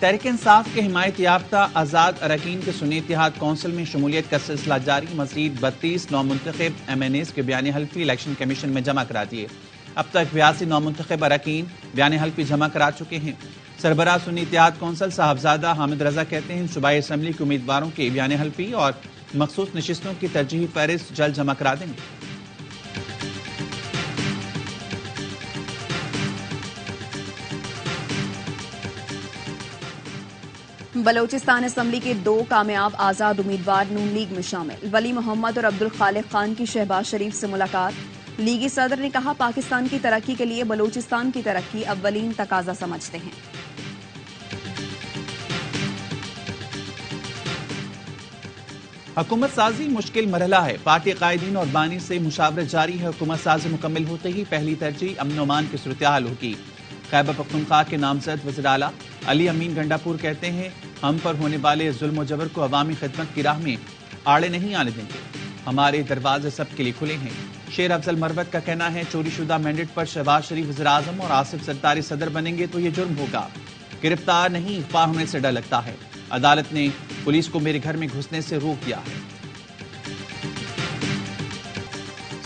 تحریک انصاف کے حمایت یافتہ آزاد اراکین کے سنی اتحاد کونسل میں شمولیت کا سلسلہ جاری. مزید 32 نومنتخب MNAs کے بیان حلفی الیکشن کمیشن میں جمع کرا دیے. اب تک 82 نومنتخب اراکین بیان حلفی جمع کرا چکے ہیں. سربراہ سنی اتحاد کونسل صاحبزادہ حامد رضا کہتے ہیں صوبائی اسمبلی کے امیدواروں کے بیان حلفی اور مخصوص نشستوں کی ترجیحی فہرست جلد جمع کرا دیں گے. بلوچستان اسمبلی کے 2 کامیاب آزاد امیدوار نون لیگ میں شامل. ولی محمد اور عبدالخالق خان کی شہباز شریف سے ملاقات. لیگی صدر نے کہا پاکستان کی ترقی کے لیے بلوچستان کی ترقی اولین تقاضا سمجھتے ہیں. حکومت سازی مشکل مرحلہ ہے. پارٹی قائدین اور بانی سے مشاورت جاری ہے. حکومت سازی مکمل ہوتے ہی پہلی ترجیح امن و امان کی صورتحال ہوگی. خیبر پختونخوا کے نامزد وزیر اعلیٰ علی امین گنڈا پور کہتے ہیں ہم پر ہونے والے ظلم و جبر کو عوامی خدمت کی راہ میں آڑے نہیں آنے دیں گے. ہمارے دروازے سب کے لیے کھلے ہیں. شیر افضل مروت کا کہنا ہے چوری شدہ مینڈیٹ پر شہباز شریف وزیر اعظم اور آصف زرداری صدر بنیں گے تو یہ جرم ہوگا. گرفتار نہیں اخبار ہونے سے ڈر لگتا ہے. عدالت نے پولیس کو میرے گھر میں گھسنے سے روک دیا ہے.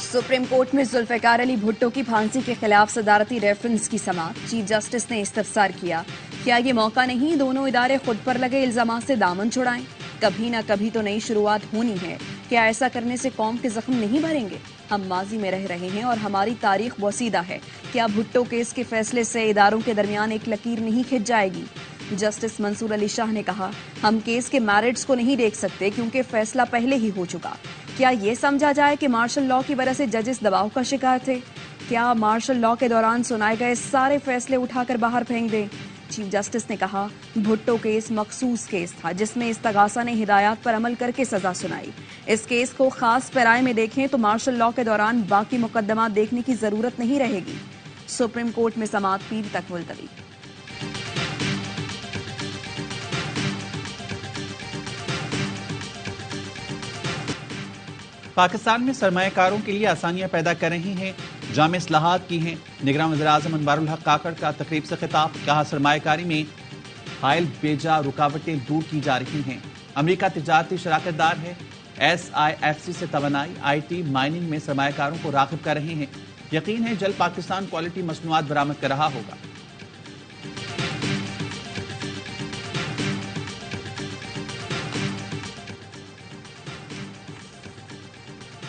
سپریم کورٹ میں ذوالفقار علی بھٹو کی پھانسی کے خلاف صدارتی ریفرنس کی سماعت. چیف جسٹس نے استفسار کیا کیا یہ موقع نہیں دونوں ادارے خود پر لگے الزامات سے دامن چھڑائیں؟ کبھی نہ کبھی تو نئی شروعات ہونی ہے. کیا ایسا کرنے سے قوم کے زخم نہیں بھریں گے؟ ہم ماضی میں رہ رہے ہیں اور ہماری تاریخ بوسیدہ ہے. کیا بھٹو کیس کے فیصلے سے اداروں کے درمیان ایک لکیر نہیں کھنچ جائے گی؟ جسٹس منصور علی شاہ نے کہا ہم کیس کے میرٹس کو نہیں دیکھ سکتے کیونکہ فیصلہ پہلے ہی ہو چکا. کیا یہ سمجھا جائے کہ مارشل لاء کی وجہ سے ججز دباؤ کا شکار تھے؟ کیا مارشل لاء کے دوران سنائے گئے سارے فیصلے اٹھا کر باہر پھینک دیں؟ چیف جسٹس نے کہا بھٹو کیس مخصوص کیس تھا جس میں استغاثہ نے ہدایات پر عمل کر کے سزا سنائی. اس کیس کو خاص پیرائے میں دیکھیں تو مارشل لاء کے دوران باقی مقدمات دیکھنے کی ضرورت نہیں رہے گی. سپریم کورٹ میں سماعت پیر تک ملتوی. پاکستان میں سرمایہ کاروں کے لیے آسانیاں پیدا کر رہی ہیں. جامع اصلاحات کی ہیں. نگراں وزیر اعظم انوار الحق کاکڑ کا تقریب سے خطاب. کہا سرمایہ کاری میں حائل بیجا رکاوٹیں دور کی جا رہی ہیں. امریکہ تجارتی شراکت دار ہے. SIFC سے توانائی IT مائننگ میں سرمایہ کاروں کو راغب کر رہے ہیں. یقین ہے جلد پاکستان کوالٹی مصنوعات برآمد کر رہا ہوگا.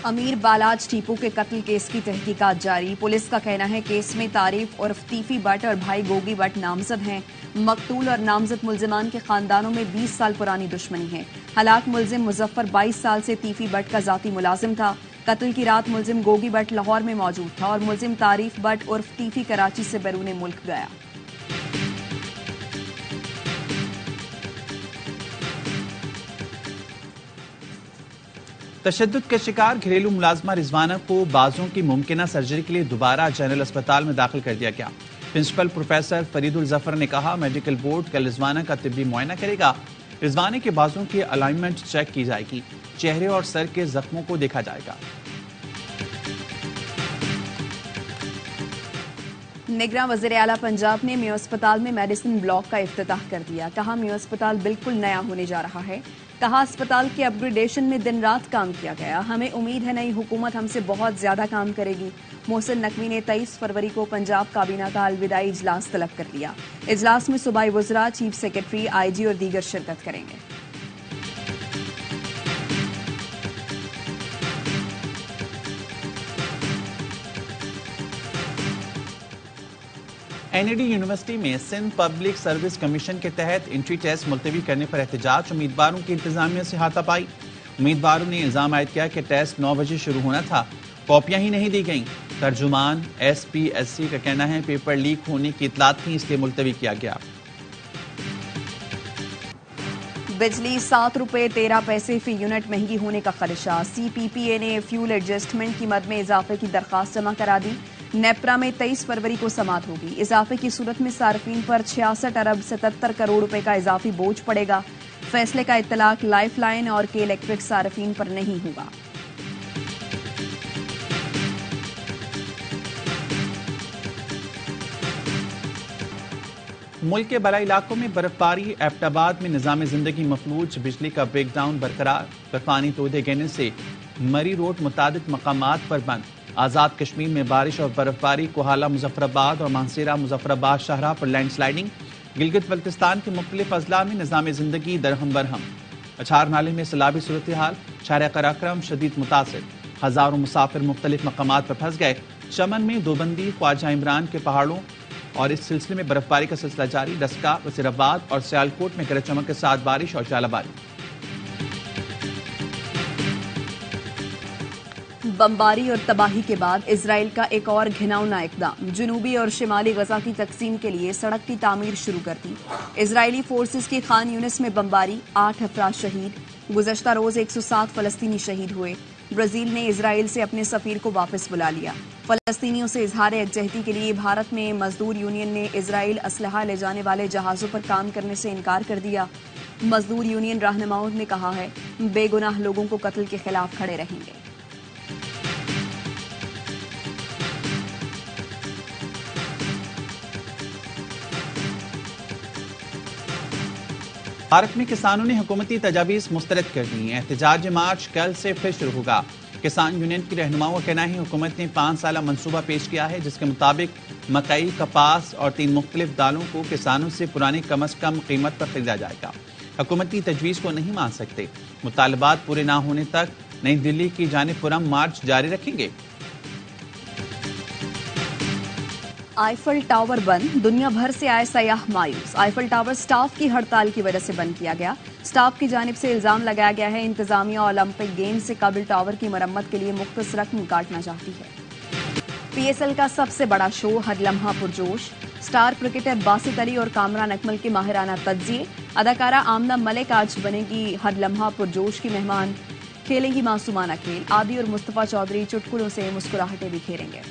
امیر بالاج ٹیپو کے قتل کیس کی تحقیقات جاری. پولیس کا کہنا ہے کیس میں تعریف عرف ٹیفی بٹ اور بھائی گوگی بٹ نامزد ہیں. مقتول اور نامزد ملزمان کے خاندانوں میں 20 سال پرانی دشمنی ہے. ہلاک ملزم مظفر 22 سال سے ٹیفی بٹ کا ذاتی ملازم تھا. قتل کی رات ملزم گوگی بٹ لاہور میں موجود تھا اور ملزم تعریف بٹ عرف ٹیفی کراچی سے بیرون ملک گیا. تشدد کے شکار گھریلو ملازمہ رضوانہ کو بازوں کی ممکنہ سرجری کے لیے دوبارہ جنرل اسپتال میں داخل کر دیا گیا. پرنسپل پروفیسر فرید الظفر نے کہا میڈیکل بورڈ کل رضوانہ کا طبی معائنہ کرے گا. رضوانہ کے بازوں کی الائنمنٹ چیک کی جائے گی. چہرے اور سر کے زخموں کو دیکھا جائے گا. نگراں وزیر اعلیٰ پنجاب نے میو اسپتال میں میڈیسن بلاک کا افتتاح کر دیا. کہا میو اسپتال بالکل نیا ہونے جا رہا ہے. کہا اسپتال کے اپ گریڈیشن میں دن رات کام کیا گیا. ہمیں امید ہے نئی حکومت ہم سے بہت زیادہ کام کرے گی. محسن نقوی نے 23 فروری کو پنجاب کابینہ کا الوداعی اجلاس طلب کر لیا. اجلاس میں صوبائی وزراء، چیف سیکرٹری، IG اور دیگر شرکت کریں گے. NAD یونیورسٹی میں سندھ پبلک سروس کمیشن کے تحت انٹری ٹیسٹ ملتوی کرنے پر احتجاج. امیدواروں کی انتظامیہ سے ہاتھا پائی. امیدواروں نے الزام عائد کیا کہ ٹیسٹ 9 بجے شروع ہونا تھا، کاپیاں ہی نہیں دی گئیں. ترجمان SPSC کا کہنا ہے پیپر لیک ہونے کی اطلاعات تھیں اس لیے ملتوی کیا گیا. بجلی 7 روپے 13 پیسے فی یونٹ مہنگی ہونے کا خدشہ. CPPA نے فیول ایڈجسٹمنٹ کی مد میں اضافے کی درخواست جمع کرا دی. نیپرا میں 23 فروری کو سماعت ہوگی. اضافے کی صورت میں صارفین پر 66 ارب 77 کروڑ روپے کا اضافی بوجھ پڑے گا. فیصلے کا اطلاق لائف لائن اور کے الیکٹرک صارفین پر نہیں ہوگا. ملک کے بالائی علاقوں میں برف باری، ایبٹ آباد میں نظام زندگی مفلوج، بجلی کا بریک ڈاؤن برقرار، برفانی تودے گرنے سے مری روڈ متعدد مقامات پر بند۔ آزاد کشمیر میں بارش اور برف باری، کوہالہ مظفر آباد اور مانسیرہ مظفر آباد شاہراہ پر لینڈ سلائیڈنگ۔ گلگت بلتستان کے مختلف اضلاع میں نظام زندگی درہم برہم۔ اچھار نالے میں سیلابی صورتحال، شاہراہ قراقرم شدید متاثر، ہزاروں مسافر مختلف مقامات پر پھنس گئے۔ چمن میں دوبندی، خواجہ عمران کے پہاڑوں اور اس سلسلے میں برف باری کا سلسلہ جاری۔ ڈسکا، وزیر آباد اور سیالکوٹ میں گرج چمک کے ساتھ بارش اور ژالہ باری۔ بمباری اور تباہی کے بعد اسرائیل کا ایک اور گھناؤنا اقدام، جنوبی اور شمالی غزہ کی تقسیم کے لیے سڑک کی تعمیر شروع کر دی۔ اسرائیلی فورسز کی خان یونس میں بمباری، 8 افراد شہید۔ گزشتہ روز 107 فلسطینی شہید ہوئے۔ برازیل نے اسرائیل سے اپنے سفیر کو واپس بلا لیا۔ فلسطینیوں سے اظہار یکجہتی کے لیے بھارت میں مزدور یونین نے اسرائیل اسلحہ لے جانے والے جہازوں پر کام کرنے سے انکار کر دیا۔ مزدور یونین رہنماؤں نے کہا ہے، بے گناہ لوگوں کو قتل کے خلاف کھڑے رہیں گے۔ بھارت میں کسانوں نے حکومتی تجاویز مسترد کر دی ہیں۔ احتجاج مارچ کل سے پھر شروع ہوگا۔ کسان یونین کی رہنماؤں کا کہنا ہے حکومت نے 5 سالہ منصوبہ پیش کیا ہے، جس کے مطابق مکئی، کپاس اور 3 مختلف دالوں کو کسانوں سے پرانی کم از کم قیمت پر خریدا جائے گا۔ حکومتی تجویز کو نہیں مان سکتے۔ مطالبات پورے نہ ہونے تک نئی دلی کی جانب پرام مارچ جاری رکھیں گے۔ آئیفل ٹاور بند، دنیا بھر سے آئے سیاح مایوس۔ آئیفل ٹاور سٹاف کی ہڑتال کی وجہ سے بند کیا گیا۔ سٹاف کی جانب سے الزام لگایا گیا ہے انتظامیہ اولمپک گیمز سے قبل ٹاور کی مرمت کے لیے مختص رقم کاٹنا چاہتی ہے۔ پی ایس ایل کا سب سے بڑا شو ہر لمحہ پرجوش۔ سٹار کرکٹر باسط علی اور کامران اکمل کے ماہرانہ تجزیے۔ اداکارہ آمنہ ملک آج بنے گی ہر لمحہ پرجوش کی مہمان، کھیلیں گی معصومانہ کھیل۔ عادی اور مصطفیٰ چودھری چٹکلوں سے مسکراہٹیں بکھیریں گے۔